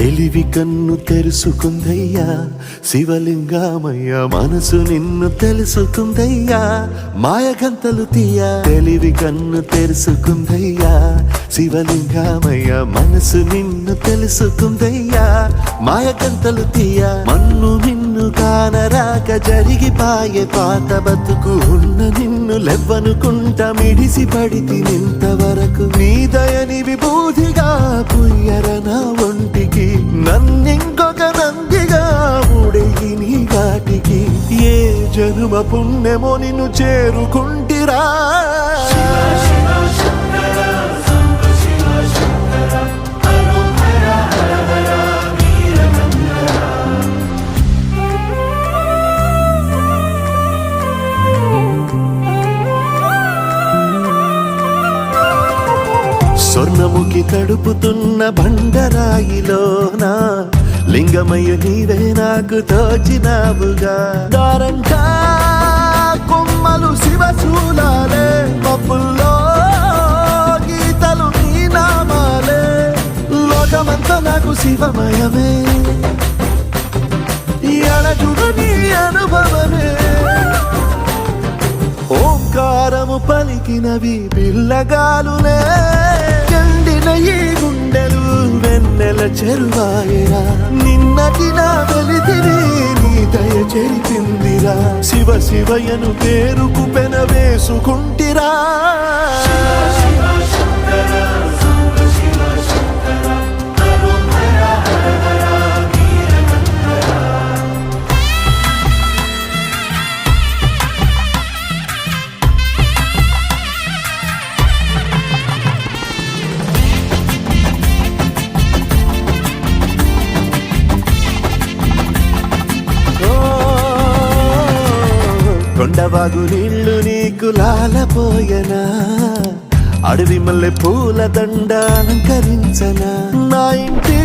తెలివి కన్ను తెరుసుకుందయ్యా శివలింగమయ్య మనసు నిన్ను తెలుసుకుందయ్యా మాయగంతలు తీయ తెలివి కన్ను తెరుసుకుందయ్యా శివలింగమయ్య మనసు నిన్ను తెలుసుకుందయ్యా మాయగంతలు తీయ మన్ను నిన్ను కానరాక జరిగిపాయే పాత బతుకు ఉన్న నిన్ను లెవ్వనుకుంటా మిడిసి పడితి నింతవరకు నీ దయని విభూతిగా పుయ్యర నా ఒంటికి నన్నింకొక నందిగా ఊడెయ్యి నీ ఘాటికి ఏ జనుమ పుణ్యమో నిన్ను చేరుకుంటిరా స్వర్ణముఖి తడుపుతున్న బండరాయిలోన లింగమయ్య నీవే నాకు తోచినావుగా దారంటా కొమ్మలు శివశూలాలే పప్పుల్లో గీతలు నీ నామాలే లోకమంతా నాకు శివమయమే అడగుడు నీ అనుభవమే ఓంకారము పలికినవి పిల్లగాలులే ఎండిన ఈ గుండెలు వెన్నెల చెరువాయరా నిన్నటి నా వెలితిని నీ దయ చెరిపిందిరా శివ శివయను పేరుకు పెన వేసుకుంటిరా కొండవాగు నీళ్లు నీకు లాలపోయనా అడవి మల్లె పూల దండ అలంకరించనా నా ఇంటి